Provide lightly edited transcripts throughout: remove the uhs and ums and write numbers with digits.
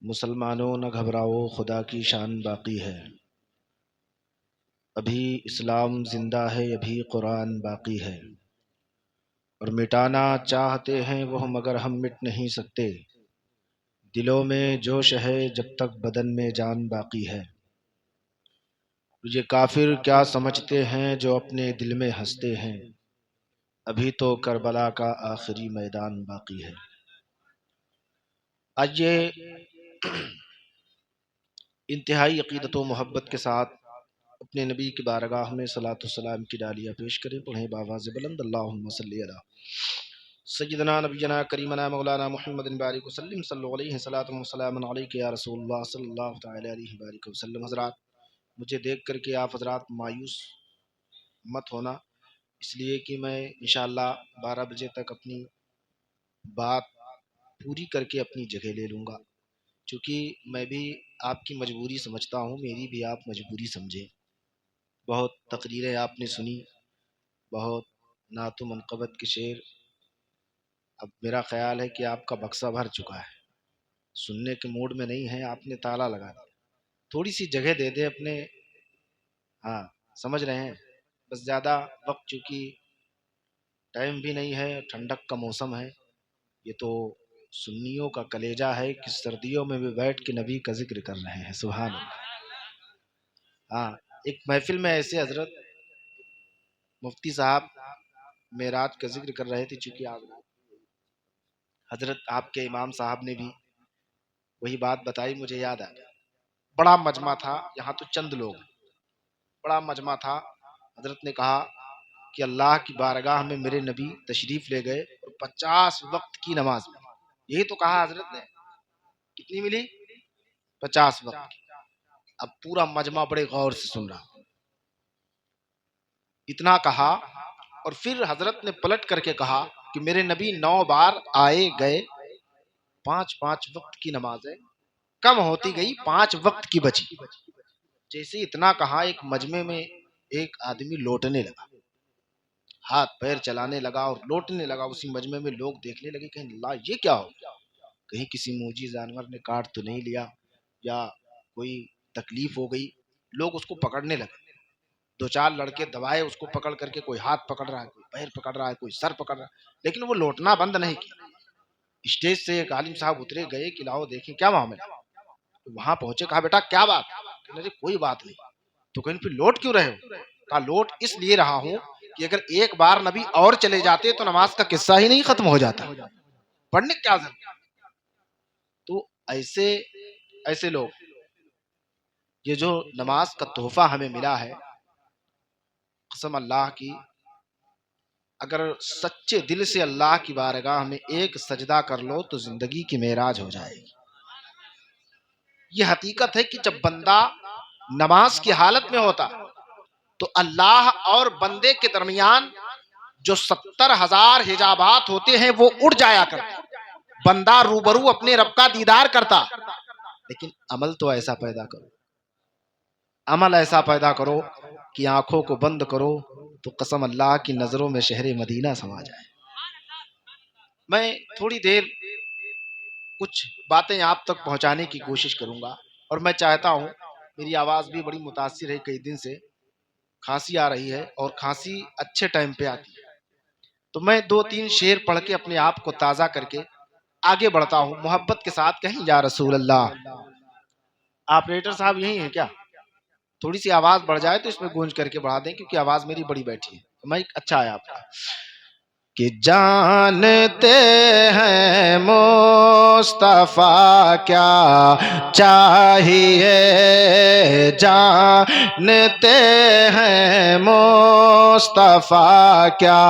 مسلمانوں نہ گھبراؤ، خدا کی شان باقی ہے۔ ابھی اسلام زندہ ہے، ابھی قرآن باقی ہے، اور مٹانا چاہتے ہیں وہ مگر ہم مٹ نہیں سکتے۔ دلوں میں جوش ہے جب تک بدن میں جان باقی ہے۔ یہ کافر کیا سمجھتے ہیں جو اپنے دل میں ہنستے ہیں، ابھی تو کربلا کا آخری میدان باقی ہے۔ آج یہ انتہائی عقیدت و محبت کے ساتھ اپنے نبی کی بارگاہ میں صلاۃ والسلام کی ڈالیاں پیش کریں۔ پڑھیں بآواز بلند اللہم صلی علی سیدنا نبینا کریمنا مولانا محمد بارک وسلم صلی اللہ علیہ صلاۃ وسلام علیک یا رسول اللہ صلی اللہ تعالی علیہ وآلہ وسلم۔ حضرات، مجھے دیکھ کر کے آپ حضرات مایوس مت ہونا، اس لیے کہ میں انشاءاللہ 12 بجے تک اپنی بات پوری کر کے اپنی جگہ لے لوں گا، چونکہ میں بھی آپ کی مجبوری سمجھتا ہوں، میری بھی آپ مجبوری سمجھیں۔ بہت تقریریں آپ نے سنی، بہت نعت و منقبت کے شعر، اب میرا خیال ہے کہ آپ کا بکسہ بھر چکا ہے، سننے کے موڈ میں نہیں ہے، آپ نے تالا لگا دیا۔ تھوڑی سی جگہ دے دے اپنے، ہاں سمجھ رہے ہیں، بس زیادہ وقت چونکہ ٹائم بھی نہیں ہے، ٹھنڈک کا موسم ہے، یہ تو سنیوں کا کلیجہ ہے کہ سردیوں میں بھی بیٹھ کے نبی کا ذکر کر رہے ہیں، سبحان اللہ۔ ہاں، ایک محفل میں ایسے حضرت مفتی صاحب معراج کا ذکر کر رہے تھے، چونکہ آپ حضرت آپ کے امام صاحب نے بھی وہی بات بتائی، مجھے یاد آ گیا۔ بڑا مجمع تھا، یہاں تو چند لوگ، بڑا مجمع تھا۔ حضرت نے کہا کہ اللہ کی بارگاہ میں میرے نبی تشریف لے گئے اور 50 وقت کی نماز ملی۔ یہی تو کہا حضرت نے، کتنی ملی؟ 50 وقت کی۔ اب پورا مجمع بڑے غور سے سن رہا، اتنا کہا اور پھر حضرت نے پلٹ کر کے کہا کہ میرے نبی 9 بار آئے گئے، 5 وقت کی نمازیں کم ہوتی گئی، 5 وقت کی بچی۔ جیسے اتنا کہا، ایک مجمع میں ایک آدمی لوٹنے لگا، ہاتھ پیر چلانے لگا اور لوٹنے لگا۔ اسی مجمع میں لوگ دیکھنے لگے، کہیں اللہ یہ کیا ہو گیا، کہیں کسی موجی جانور نے کاٹ تو نہیں لیا یا کوئی تکلیف ہو گئی۔ لوگ اس کو پکڑنے لگے، 2-4 لڑکے دبائے اس کو پکڑ کر کے، کوئی ہاتھ پکڑ رہا ہے، کوئی پیر پکڑ رہا ہے، کوئی سر پکڑ رہا ہے، لیکن وہ لوٹنا بند نہیں کیا۔ اسٹیج سے ایک عالم صاحب اترے، گئے کہ لاؤ دیکھیں کیا معاملہ۔ وہاں پہنچے، کہا بیٹا کیا بات؟ کہنے لگے کوئی بات نہیں۔ تو کہیں پھر لوٹ کیوں رہے ہو؟ کہا لوٹ اس لیے رہا ہوں کہ اگر ایک بار نبی اور چلے جاتے تو نماز کا قصہ ہی نہیں ختم ہو جاتا، پڑھنے کیا ضرورت۔ تو ایسے لوگ، یہ جو نماز کا تحفہ ہمیں ملا ہے، قسم اللہ کی، اگر سچے دل سے اللہ کی بارگاہ میں ایک سجدہ کر لو تو زندگی کی معراج ہو جائے گی۔ یہ حقیقت ہے کہ جب بندہ نماز کی حالت میں ہوتا تو اللہ اور بندے کے درمیان جو 70,000 حجابات ہوتے ہیں وہ اڑ جایا کرتے، بندہ روبرو اپنے رب کا دیدار کرتا۔ لیکن عمل تو ایسا پیدا کرو، عمل ایسا پیدا کرو کہ آنکھوں کو بند کرو تو قسم اللہ کی نظروں میں شہر مدینہ سما جائے۔ میں تھوڑی دیر کچھ باتیں آپ تک پہنچانے کی کوشش کروں گا، اور میں چاہتا ہوں، میری آواز بھی بڑی متاثر ہے، کئی دن سے کھانسی آ رہی ہے اور کھانسی اچھے ٹائم پہ آتی ہے، تو میں 2-3 شعر پڑھ کے اپنے آپ کو تازہ کر کے آگے بڑھتا ہوں۔ محبت کے ساتھ کہیں یا رسول اللہ۔ آپریٹر صاحب یہی ہیں کیا؟ تھوڑی سی آواز بڑھ جائے تو اس میں گونج کر کے بڑھا دیں، کیونکہ آواز میری بڑی بیٹھی ہے، مائک اچھا ہے آپ کا۔ کہ جانتے ہیں مصطفیٰ کیا چاہیے، جانتے ہیں مصطفیٰ کیا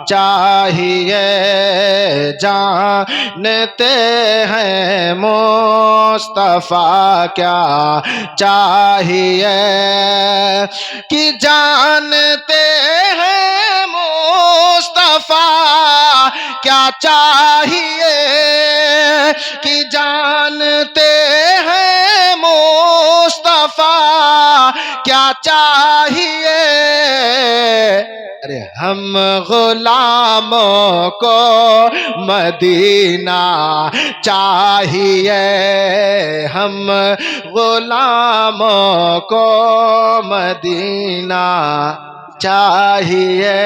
چاہیے، جانتے ہیں مصطفیٰ کیا چاہیے، کہ جانتے ہیں مصطفیٰ کیا چاہیے، کہ جانتے ہیں مصطفیٰ کیا چاہیے، ارے ہم غلاموں کو مدینہ چاہیے، ہم غلاموں کو مدینہ چاہیے۔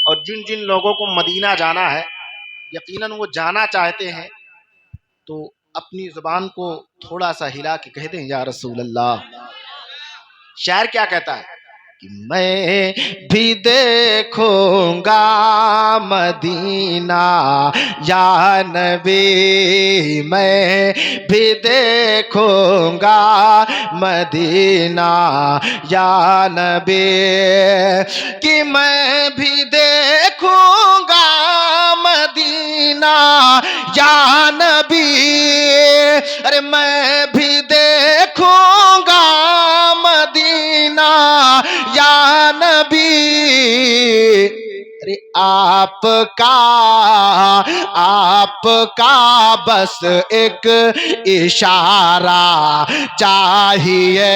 اور جن جن لوگوں کو مدینہ جانا ہے یقیناً وہ جانا چاہتے ہیں تو اپنی زبان کو تھوڑا سا ہلا کے کہہ دیں یا رسول اللہ۔ شاعر کیا کہتا ہے کہ میں بھی دیکھوں گا مدینہ یا نبی، میں بھی دیکھوں گا مدینہ یا نبی، کہ میں بھی دیکھوں گا مدینہ یا نبی، ارے میں بھی دیکھوں گا مدینہ یا نبی، ارے آپ کا بس ایک اشارہ چاہیے،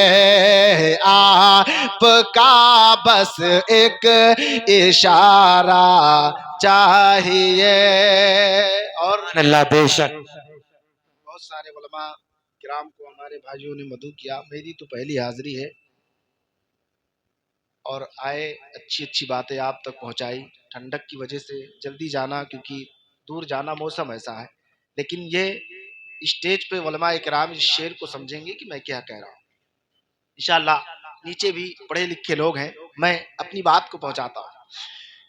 آپ کا بس ایک اشارہ چاہیے۔ اور اللہ بے شک بہت سارے علماء کرام کو ہمارے بھائیوں نے مدعو کیا، میری تو پہلی حاضری ہے، اور آئے اچھی اچھی باتیں آپ تک پہنچائی۔ ٹھنڈک کی وجہ سے جلدی جانا، کیونکہ دور جانا، موسم ایسا ہے، لیکن یہ اسٹیج پہ علماء کرام اس شعر کو سمجھیں گے کہ میں کیا کہہ رہا ہوں۔ انشاءاللہ نیچے بھی پڑھے لکھے لوگ ہیں، میں اپنی بات کو پہنچاتا ہوں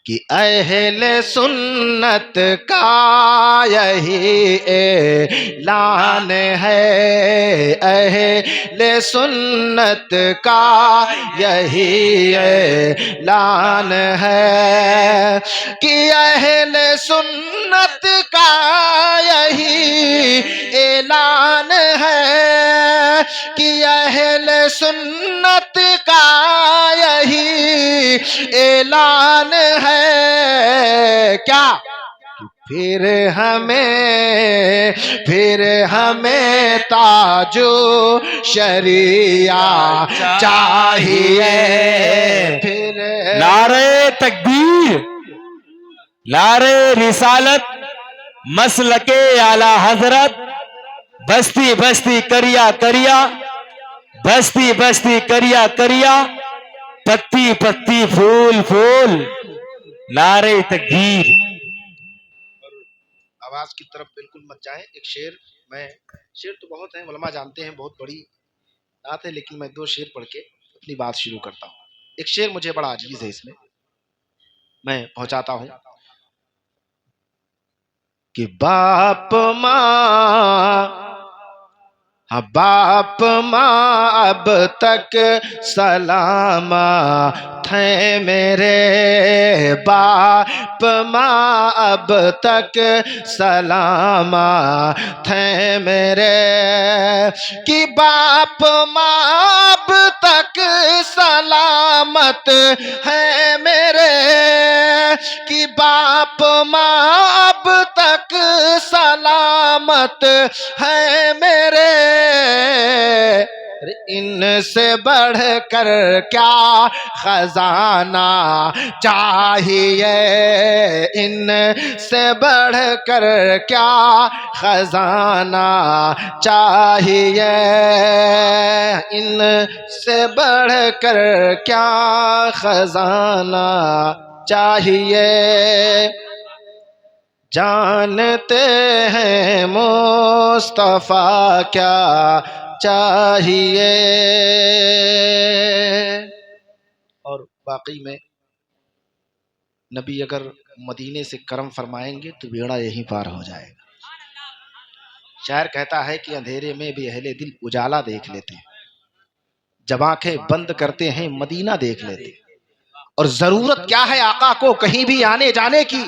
کہ اہل سنت کا یہی اعلان ہے، اہل سنت کا یہی اعلان ہے، کہ اہل سنت کا یہی اعلان ہے، کہ اہل سنت کا یہی اعلان ہے، کیا پھر ہمیں تاج و شریعہ چاہیے، پھر نعرہ تکبیر، نعرہ رسالت، مسلک اعلی حضرت، بستی بستی کریا کریا، بستی بستی کریا کریا، پتی پتی پھول پھول، نعرہ تکبیر۔ آواز کی طرف بالکل مت جائیں۔ ایک شعر تو بہت ہیں، علماء جانتے ہیں، بہت بڑی بات ہے، لیکن میں 2 شعر پڑھ کے اپنی بات شروع کرتا ہوں۔ ایک شعر مجھے بڑا عزیز ہے، اس میں پہنچاتا ہوں کہ باپ ماں اب تک سلامت ہیں میرے، باپ ماں اب تک سلامت ہیں میرے، کہ باپ ماں اب تک سلامت ہیں میرے، کہ باپ ماں اب تک سلامت ہیں میرے، ان سے بڑھ کر کیا خزانہ چاہیے، ان سے بڑھ کر کیا خزانہ چاہیے، ان سے بڑھ کر کیا خزانہ چاہیے، جانتے ہیں مصطفیٰ کیا چاہیے۔ اور باقی میں نبی اگر مدینے سے کرم فرمائیں گے تو بیڑا یہیں پار ہو جائے گا۔ شاعر کہتا ہے کہ اندھیرے میں بھی اہل دل اجالا دیکھ لیتے ہیں، جب آنکھیں بند کرتے ہیں مدینہ دیکھ لیتے ہیں، اور ضرورت کیا ہے آقا کو کہیں بھی آنے جانے کی،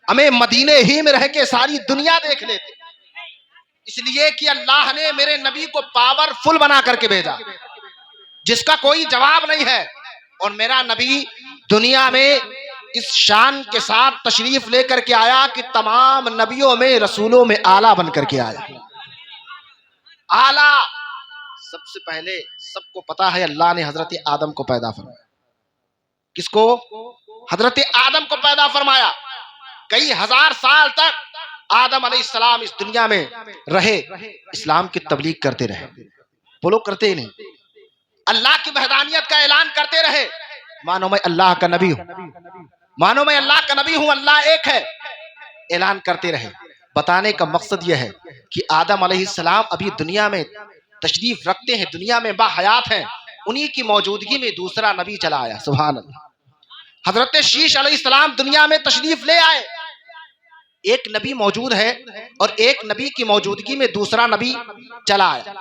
ہمیں مدینے ہی میں رہ کے ساری دنیا دیکھ لیتے، اس لیے کہ اللہ نے میرے نبی کو پاورفل بنا کر کے بھیجا، جس کا کوئی جواب نہیں ہے، اور میرا نبی دنیا میں اس شان کے ساتھ تشریف لے کر کے آیا کہ تمام نبیوں میں رسولوں میں اعلیٰ بن کر کے آیا، اعلیٰ۔ سب سے پہلے سب کو پتا ہے اللہ نے حضرت آدم کو پیدا فرمایا، کس کو؟ حضرت آدم کو پیدا فرمایا. کئی ہزار سال تک آدم علیہ السلام اس دنیا میں رہے، اسلام کی تبلیغ کرتے رہے. وہ لوگ کرتے ہی نہیں. اللہ کی وحدانیت کا اعلان کرتے رہے، مانو میں اللہ کا نبی ہوں، مانو میں اللہ کا نبی ہوں، اللہ ایک ہے، اعلان کرتے رہے. بتانے کا مقصد یہ ہے کہ آدم علیہ السلام ابھی دنیا میں تشریف رکھتے ہیں، دنیا میں باحیات ہیں، انہی کی موجودگی میں دوسرا نبی چلا آیا. سبحان اللہ. حضرت شیش علیہ السلام دنیا میں تشریف لے آئے. ایک نبی موجود ہے اور ایک نبی کی موجودگی میں دوسرا نبی چلا آیا.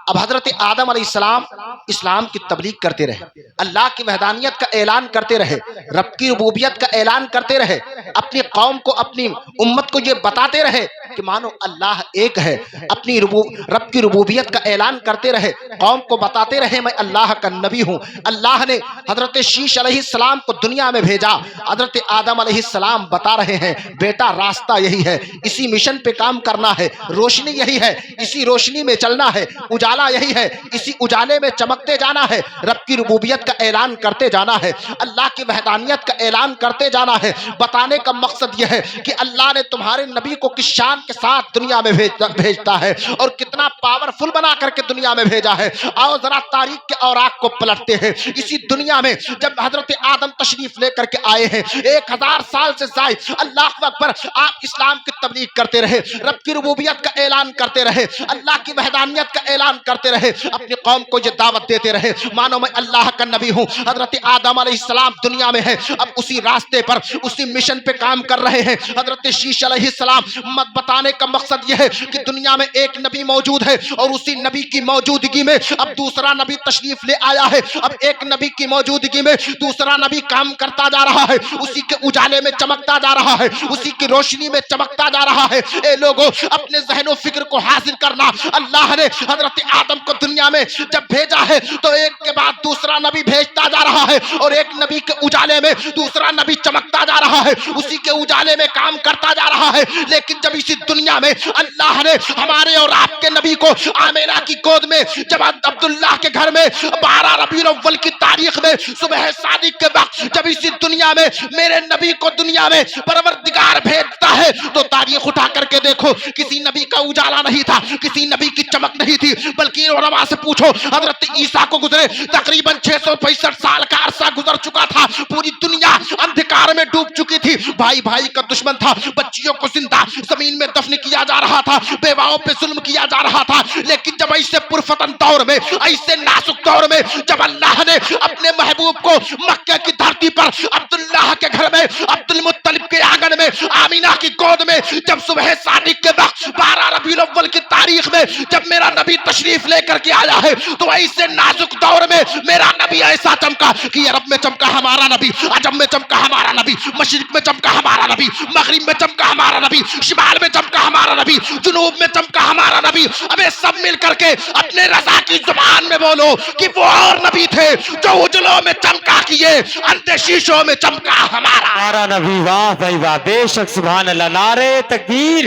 اب حضرت آدم علیہ السلام اسلام کی تبلیغ کرتے رہے، اللہ کی وحدانیت کا اعلان کرتے رہے، رب کی ربوبیت کا اعلان کرتے رہے، اپنی قوم کو، اپنی امت کو یہ بتاتے رہے کہ مانو اللہ ایک ہے، اپنی رب کی ربوبیت کا اعلان کرتے رہے، قوم کو بتاتے رہے میں اللہ کا نبی ہوں. اللہ نے حضرت شیش علیہ السلام کو دنیا میں بھیجا. حضرت آدم علیہ السلام بتا رہے ہیں بیٹا راستہ یہی ہے، اسی مشن پہ کام کرنا ہے، روشنی یہی ہے، اسی روشنی میں چلنا ہے، اجالا یہی ہے، اسی اجالے میں چمکتے جانا ہے، رب کی ربوبیت کا اعلان کرتے جانا ہے، اللہ کی وحدانیت کا اعلان کرتے جانا ہے. بتانے کا مقصد یہ ہے کہ اللہ نے تمہارے نبی کو کس شان کے ساتھ دنیا میں بھیجتا ہے اور کتنا پاورفل بنا کر کے دنیا میں بھیجا ہے. آؤ ذرا تاریخ کے اوراق کو پلٹتے ہیں. اسی دنیا میں جب حضرت آدم تشریف لے کر کے آئے ہیں، 1000 سال سے زائد، اللہ اکبر، آپ اسلام کی تبلیغ کرتے رہے، رب کی ربوبیت کا اعلان کرتے رہے، اللہ کی وحدانیت کا اعلان کرتے رہے، اپنی قوم کو یہ دعوت دیتے رہے مانو میں اللہ کا نبی ہوں. حضرت آدم علیہ السلام دنیا میں ہے، اب اسی راستے پر، اسی مشن پہ کام کر رہے ہیں. حضرت شیش علیہ السلام بتانے کا مقصد یہ ہے کہ دنیا میں ایک نبی موجود ہے اور اسی نبی کی موجودگی میں اب دوسرا نبی تشریف لے آیا ہے. اب ایک نبی کی موجودگی میں دوسرا نبی کام کرتا جا رہا ہے، اسی کے اجالے میں چمکتا جا رہا ہے، اسی کی روشنی میں چمکتا جا رہا ہے. اے لوگوں، اپنے ذہن و فکر کو حاصل کرنا. اللہ نے حضرت آدم کو دنیا میں جب بھیجا ہے تو ایک کے بعد دوسرا نبی بھیجتا جا رہا ہے اور ایک نبی کے اجالے میں دوسرا نبی چمکتا جا رہا ہے، اسی کے اجالے میں کام کرتا جا رہا ہے. لیکن جب اسی دنیا میں اللہ نے ہمارے اور آپ کے نبی کو آمینہ کی گود میں، جب عبداللہ کے گھر میں 12 ربیع الاول کی تاریخ میں صبح صادق کے وقت جب اسی دنیا میں میرے نبی کو دنیا میں پروردگار بھیجتا ہے تو تاریخ اٹھا کر کے دیکھو، کسی نبی کا اجالا نہیں تھا، کسی نبی کی چمک نہیں تھی، بلکہ علماء سے پوچھو حضرت عیسیٰ کو گزرے تقریباً 665 سال کا عرصہ گزر چکا تھا، پوری دنیا اندھکار میں ڈوب چکی تھی، بھائی بھائی کا دشمن تھا، بچیوں کو زندہ زمین میں دفن کیا جا رہا تھا، بیواؤں پہ ظلم کیا جا رہا تھا. لیکن جب ایسے پرفتن دور میں، ایسے نازک دور میں جب اللہ نے اپنے محبوب کو مکہ کی دھرتی پر عبداللہ کے گھر میں، عبد المطلب کے آنگن میں، آمینہ کی گود میں، جب صبح صادق کے وقت 12 ربیع الاول کی تاریخ میں جب میرا نبی تشریف لے کر کے آیا ہے تو ایسے نازک دور میں میرا نبی ایسا چمکا کہ عرب میں چمکا ہمارا نبی، عجم میں چمکا ہمارا نبی، مشرق میں چمکا ہمارا نبی، مغرب میں چمکا ہمارا نبی، شمال میں چمکا ہمارا نبی، جنوب میں چمکا ہمارا نبی. ابے سب مل کر کے اپنے رضا کی زبان میں بولو کہ وہ اور نبی تھے جو اجلوں میں چمکا کیے، اندھے شیشوں میں چمکا ہمارا نبی. واہ بھائی واہ، بے شک سبحان اللہ. نعرے تکبیر،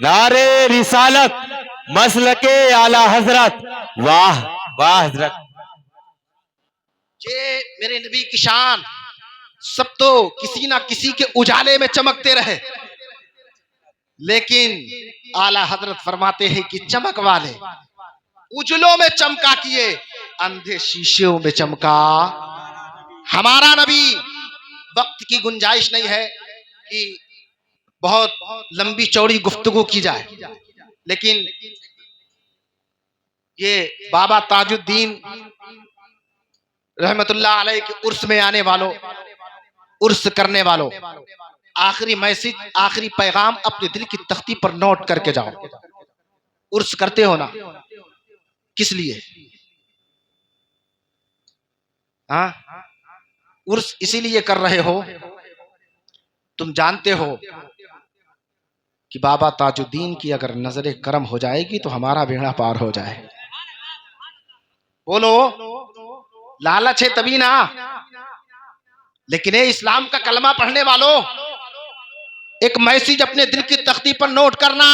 نعرے رسالت، مسلک اعلی حضرت. واہ واہ حضرت. یہ میرے نبی کی شان. سب تو کسی نہ کسی کے اجالے میں چمکتے رہے، لیکن اعلی حضرت فرماتے ہیں کہ چمک والے اجلوں میں چمکا کیے، اندھے شیشوں میں چمکا ہمارا نبی. وقت کی گنجائش نہیں ہے کہ بہت لمبی چوڑی گفتگو کی جائے، لیکن یہ بابا تاج الدین رحمت اللہ علیہ کے عرس میں آنے والوں، عرس کرنے والوں، آخری میسج، آخری پیغام اپنے دل کی تختی پر نوٹ کر کے جاؤ. عرس کرتے ہو نا، کس لیے؟ ہاں، عرس اسی لیے کر رہے ہو، تم جانتے ہو کہ بابا تاج الدین کی اگر نظر کرم ہو جائے گی تو ہمارا بیڑا پار ہو جائے. بولو، لالچ ہے تبھی نا. لیکن اے اسلام کا کلمہ پڑھنے والوں، ایک میسج اپنے دل کی تختی پر نوٹ کرنا.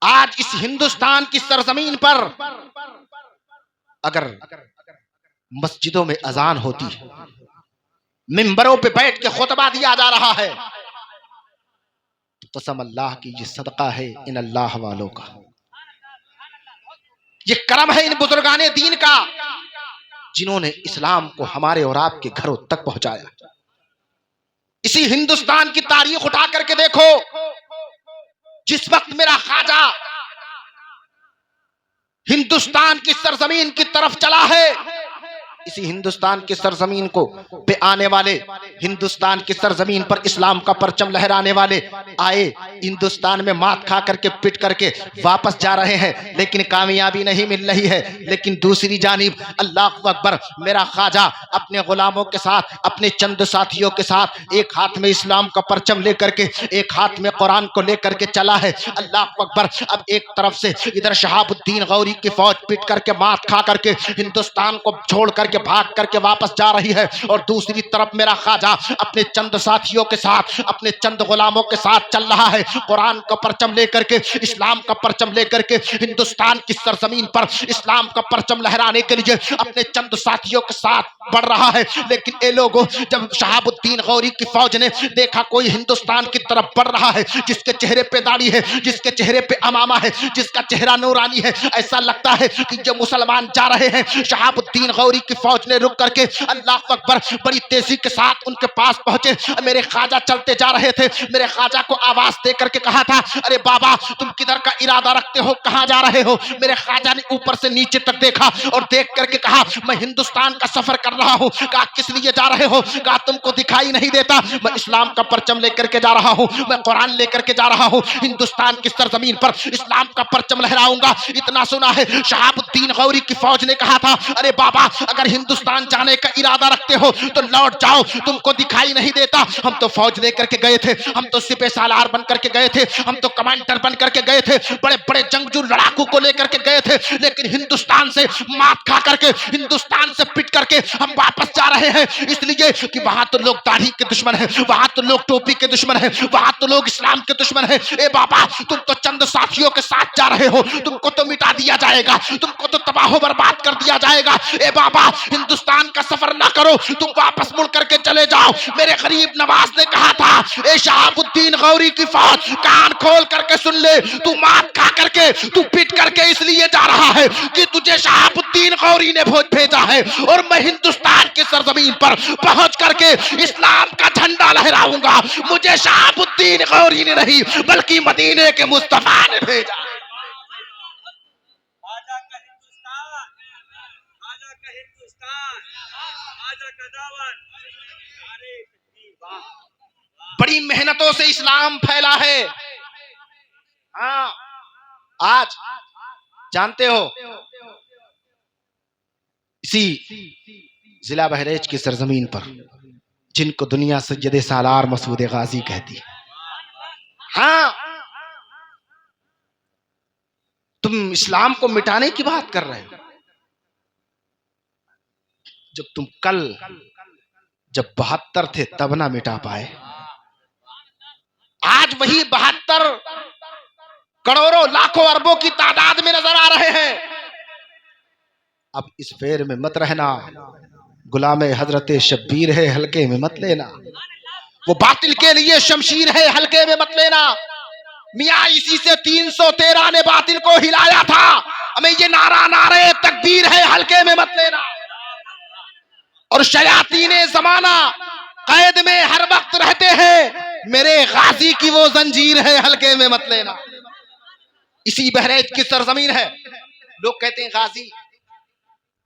آج اس ہندوستان کی سرزمین پر اگر مسجدوں میں اذان ہوتی ہے، منبروں پہ بیٹھ کے خطبہ دیا جا رہا ہے، تو قسم اللہ کی یہ صدقہ ہے ان اللہ والوں کا، یہ کرم ہے ان بزرگان دین کا جنہوں نے اسلام کو ہمارے اور آپ کے گھروں تک پہنچایا۔ اسی ہندوستان کی تاریخ اٹھا کر کے دیکھو، جس وقت میرا خواجہ ہندوستان کی سرزمین کی طرف چلا ہے، اسی ہندوستان کی سرزمین کو پہ آنے والے، ہندوستان کی سرزمین پر اسلام کا پرچم لہرانے والے آئے، ہندوستان میں مات کھا کر کے پٹ کر کے واپس جا رہے ہیں، لیکن کامیابی نہیں مل رہی ہے۔ لیکن دوسری جانب اللہ اکبر، میرا خواجہ اپنے غلاموں کے ساتھ، اپنے چند ساتھیوں کے ساتھ، ایک ہاتھ میں اسلام کا پرچم لے کر کے، ایک ہاتھ میں قرآن کو لے کر کے چلا ہے۔ اللہ اکبر، اب ایک طرف سے ادھر شہاب الدین غوری کی فوج پٹ کر کے مات کھا کر کے ہندوستان کو چھوڑ کر کے بھاگ کر کے واپس جا رہی ہے، اور دوسری طرف میرا خواجہ اپنے چند ساتھیوں کے ساتھ، اپنے چند غلاموں کے ساتھ چل رہا ہے، قرآن کا پرچم لے کر کے، اسلام کا پرچم لے کر کے ہندوستان کی سرزمین پر اسلام کا پرچم لہرانے کے لیے اپنے چند ساتھیوں کے ساتھ بڑھ رہا ہے۔ لیکن اے لوگوں، جب شہاب الدین غوری کی فوج نے دیکھا کوئی ہندوستان کی طرف بڑھ رہا ہے، جس کے چہرے پہ داڑھی ہے، جس کے چہرے پہ امامہ ہے، جس کا چہرہ نورانی ہے، ایسا لگتا ہے کہ یہ مسلمان جا رہے ہیں، شہاب الدین غوری کی فوج نے رک کر کے اللہ اکبر بڑی تیزی کے ساتھ ان کے پاس پہنچے۔ میرے خواجہ چلتے جا رہے تھے، میرے خواجہ کو آواز دے کر کے کہا تھا، ارے بابا تم کدھر کا ارادہ رکھتے ہو، کہاں جا رہے ہو؟ میرے خواجہ نے اوپر سے نیچے تک دیکھا اور دیکھ کر کے کہا، میں ہندوستان کا سفر کر رہا ہوں۔ کہا کس لیے جا رہے ہو؟ کہا تم کو دکھائی نہیں دیتا، میں اسلام کا پرچم لے کر کے جا رہا ہوں، میں قرآن لے کر کے جا رہا ہوں، ہندوستان کی سرزمین پر اسلام کا پرچم لہراؤں گا۔ اتنا سنا ہے، شہاب الدین غوری کی فوج نے کہا تھا، ارے بابا اگر ہندوستان جانے کا ارادہ رکھتے ہو تو لوٹ جاؤ، تم کو دکھائی نہیں دیتا، ہم تو فوج لے کر کے گئے تھے، ہم تو سپہ سالار بن کر کے گئے تھے، ہم تو کمانڈر بن کر کے گئے تھے، بڑے بڑے جنگجو لڑاکو کو لے کر کے گئے تھے، لیکن ہندوستان سے مات کھا کر کے، ہندوستان سے پٹ کر کے ہم واپس جا رہے ہیں، اس لیے کہ وہاں تو لوگ داڑھی کے دشمن ہیں، وہاں تو لوگ ٹوپی کے دشمن ہیں، وہاں تو لوگ اسلام کے دشمن ہیں۔ اے بابا تم تو چند ساتھیوں کے ساتھ جا رہے ہو، تم کو تو مٹا دیا جائے گا، تم کو تو تباہ و برباد کر دیا جائے گا۔ اے بابا ہندوستان کا سفر نہ کرو، تم واپس مڑ کر کے چلے جاؤ۔ میرے غریب نواز نے کہا تھا، اے شہاب الدین غوری کی فوج کان کھول کر کے سن لے، تو مات کھا کر کے، تو پٹ کر کے اس لیے جا رہا ہے کہ تجھے شہاب الدین غوری نے بھیجا ہے، اور میں ہندوستان کی سرزمین پر پہنچ کر کے اسلام کا جھنڈا لہراؤں گا۔ مجھے شہاب الدین غوری نے نہیں بلکہ مدینے کے مصطفیٰ نے بھیجا۔ آجا کا ہندوستان، آجا کا ہندوستان، آجا کا داون، ارے واہ، بڑی محنتوں سے اسلام پھیلا ہے۔ ہاں آج جانتے ہو اسی ضلع بہریچ کی سرزمین پر جن کو دنیا سید سالار مسعود غازی کہتی ہے، ہاں تم اسلام کو مٹانے کی بات کر رہے ہو، جب تم کل جب 72 تھے تب نہ مٹا پائے، آج وہی 72 کروڑوں لاکھوں اربوں کی تعداد میں نظر آ رہے ہیں۔ اب اس فیر میں مت رہنا، غلام حضرت شبیر ہے ہلکے میں مت لینا، وہ باطل کے لیے شمشیر ہے ہلکے میں مت لینا۔ میاں اسی سے 313 نے باطل کو ہلایا تھا، ہمیں یہ نعرہ نعرے تکبیر ہے ہلکے میں مت لینا۔ اور شیاطین زمانہ قید میں ہر وقت رہتے ہیں، میرے غازی کی وہ زنجیر ہے ہلکے میں مت لینا۔ اسی بہریچ کی سرزمین ہے، لوگ کہتے ہیں غازی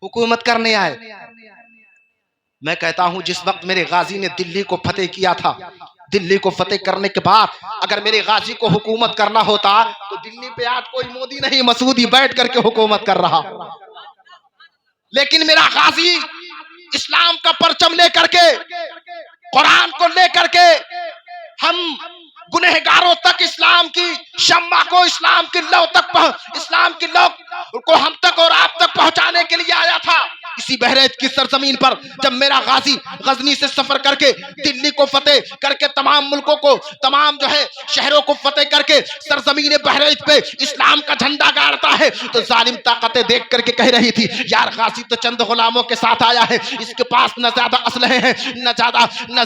حکومت کرنے آئے، میں کہتا ہوں جس وقت میرے غازی نے دلی کو فتح کیا تھا، دلی کو فتح کرنے کے بعد اگر میرے غازی کو حکومت کرنا ہوتا تو دلی پہ آج کوئی مودی نہیں، مسعودی بیٹھ کر کے حکومت کر رہا، لیکن میرا غازی اسلام کا پرچم لے کر کے، قرآن کو لے کر کے، ہم گنہگاروں تک اسلام کی شمع کو، اسلام کی لو تک، اسلام کی لو کو ہم تک اور آپ تک پہنچانے کے لیے آیا تھا۔ اسی بحریت کی سرزمین پر جب میرا غازی غزنی سے سفر کر کے دلی کو فتح کر کے تمام ملکوں کو تمام جو ہے شہروں کو فتح کر کے سرزمین بحریت پہ اسلام کا جھنڈا گاڑتا ہے تو ظالم طاقتیں دیکھ کر کے کہہ رہی تھی یار غازی تو چند غلاموں کے ساتھ آیا ہے, اس کے پاس نہ زیادہ اسلحے ہیں نہ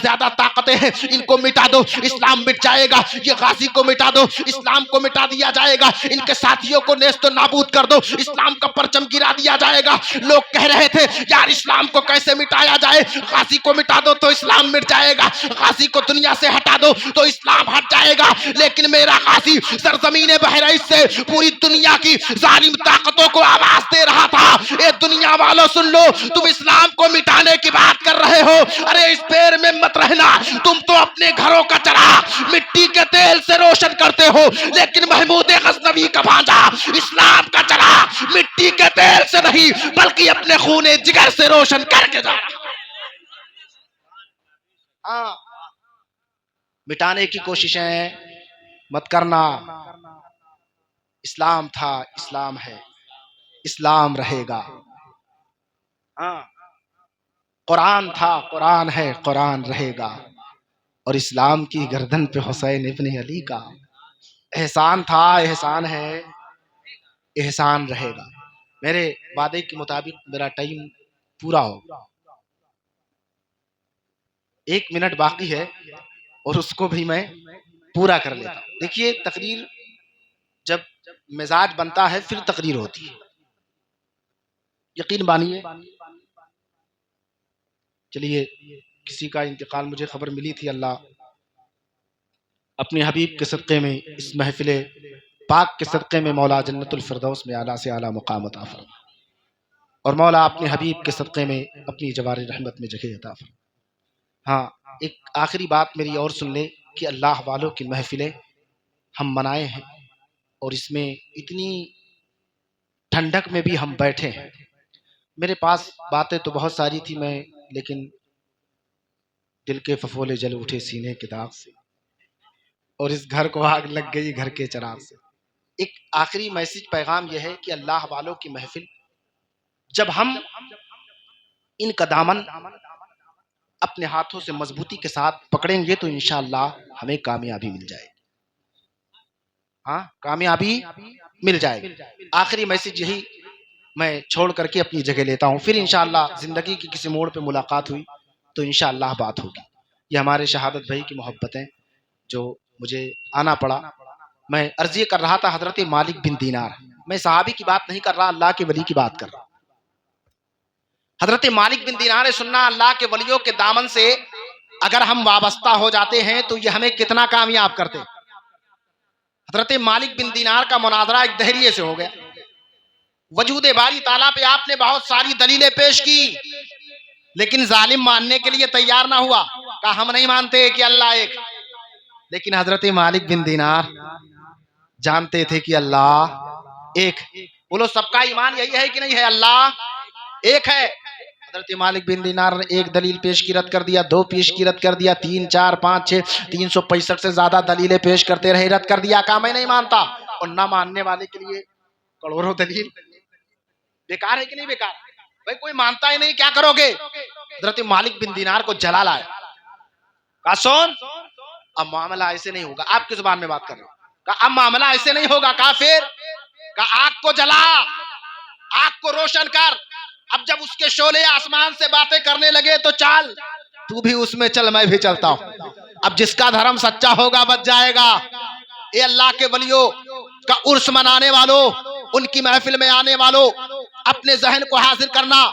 زیادہ طاقتیں ہیں, ان کو مٹا دو اسلام مٹ جائے گا, یہ غازی کو مٹا دو اسلام کو مٹا دیا جائے گا, ان کے ساتھیوں کو نیست و نابود کر دو اسلام کا پرچم گرا دیا جائے گا. لوگ کہہ رہے تھے یار اسلام کو کیسے مٹایا جائے, غازی کو مٹا دو تو اسلام مٹ جائے گا, غازی کو دنیا سے ہٹا دو تو اسلام ہٹ جائے گا, لیکن میرا غازی سرزمین بحریت سے پوری دنیا کی ظالم طاقتوں کو آواز دے رہا تھا اے دنیا والوں سن لو, تم اسلام کو مٹانے کی بات کر رہے ہو, ارے اس پیر میں مت رہنا, تم تو اپنے گھروں کا چراغ مٹی کے تیل سے روشن کرتے ہو, لیکن محمود غزنوی کا بھانجا اسلام کا چراغ مٹی کے تیل سے نہیں بلکہ اپنے خون جگر سے روشن کر کے جا رہا. ہاں مٹانے کی کوششیں مت کرنا, اسلام تھا اسلام ہے اسلام رہے گا. ہاں قرآن تھا قرآن ہے قرآن رہے گا, اور اسلام کی گردن پہ حسین ابن علی کا احسان تھا احسان ہے احسان رہے گا. میرے وعدے کے مطابق میرا ٹائم پورا ہو, 1 منٹ باقی ہے اور اس کو بھی میں پورا کر لیتا ہوں. دیکھیے تقریر جب مزاج بنتا ہے پھر تقریر ہوتی ہے, یقین مانیے. چلیے کسی کا انتقال مجھے خبر ملی تھی, اللہ اپنے حبیب کے صدقے میں اس محفل پاک کے صدقے میں مولا جنت الفردوس میں اعلیٰ سے اعلیٰ مقام عطا فرما, اور مولا اپنے حبیب کے صدقے میں اپنی جوار رحمت میں جگہ عطا فرما. ہاں ایک آخری بات میری اور سن لیں کہ اللہ والوں کی محفلیں ہم منائے ہیں اور اس میں اتنی ٹھنڈک میں بھی ہم بیٹھے ہیں. میرے پاس باتیں تو بہت ساری تھی میں, لیکن دل کے ففولے جل اٹھے سینے کے داغ سے, اور اس گھر کو آگ لگ گئی گھر کے چراغ سے. ایک آخری میسج پیغام یہ ہے کہ اللہ والوں کی محفل جب ہم ان کا دامن اپنے ہاتھوں سے مضبوطی کے ساتھ پکڑیں گے تو انشاءاللہ ہمیں کامیابی مل جائے گی. ہاں کامیابی مل جائے گی. آخری میسج یہی میں چھوڑ کر کے اپنی جگہ لیتا ہوں, پھر انشاءاللہ زندگی کی کسی موڑ پہ ملاقات ہوئی تو انشاءاللہ بات ہوگی. یہ ہمارے شہادت بھائی کی محبت ہیں جو مجھے آنا پڑا. میں عرض یہ کر رہا تھا حضرت مالک بن دینار, میں صحابی کی بات نہیں کر رہا, اللہ کے ولی کی بات کر رہا. حضرت مالک بن دینار سننا, اللہ کے ولیوں کے دامن سے اگر ہم وابستہ ہو جاتے ہیں تو یہ ہمیں کتنا کامیاب کرتے. حضرت مالک بن دینار کا مناظرہ ایک دہریے سے ہو گیا. وجود باری تعالیٰ پہ آپ نے بہت ساری دلیلیں پیش کی, لیکن ظالم ماننے کے لیے تیار نہ ہوا, کہا ہم نہیں مانتے کہ اللہ ایک. لیکن حضرت مالک بن دینار جانتے تھے کہ اللہ ایک. بولو سب کا ایمان یہی ہے کہ نہیں ہے, اللہ ایک ہے. حضرت مالک بن دینار نے ایک دلیل پیش کی رد کر دیا, 2 پیش کی رد کر دیا, 3 4 5 6 365 سے زیادہ دلیلیں پیش کرتے رہے, رد کر دیا, کہا میں نہیں مانتا. اور نہ ماننے والے کے لیے کروڑوں دلیل بیکار ہے کہ نہیں بیکار بھائی, کوئی مانتا ہی نہیں کیا کرو گے. حضرت مالک بن دینار کو جلا لایا, کہا سن اب معاملہ ایسے نہیں ہوگا, آپ کی زبان میں بات کر رہا ہوں. کہا اب معاملہ ایسے نہیں ہوگا. کہا پھر, کہا آگ کو جلا, آگ کو روشن کر. اب جب اس کے شعلے آسمان سے باتیں کرنے لگے تو چال تو بھی اس میں چل, میں بھی چلتا ہوں. اب جس کا دھرم سچا ہوگا بچ جائے گا. اے اللہ کے ولیوں کا عرس منانے والوں, ان کی محفل میں آنے والوں, اپنے ذہن کو حاضر کرنا.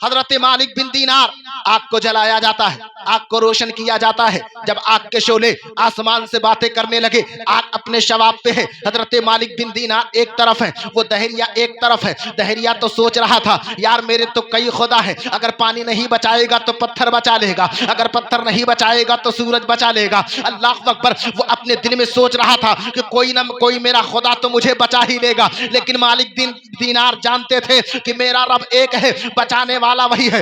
حضرت مالک بن دینار, آگ کو جلایا جاتا ہے, آگ کو روشن کیا جاتا ہے. جب آگ کے شعلے آسمان سے باتیں کرنے لگے, آگ اپنے شواب پہ ہے, حضرت مالک بن دینار ایک طرف ہے, وہ دہریہ ایک طرف ہے. دہریہ تو سوچ رہا تھا یار میرے تو کئی خدا ہے, اگر پانی نہیں بچائے گا تو پتھر بچا لے گا, اگر پتھر نہیں بچائے گا تو سورج بچا لے گا. اللہ اکبر. وہ اپنے دل میں سوچ رہا تھا کہ کوئی نہ کوئی میرا خدا تو مجھے بچا ہی لے گا. لیکن مالک بن دینار جانتے تھے کہ میرا رب ایک ہے, بچانے والا وہی ہے,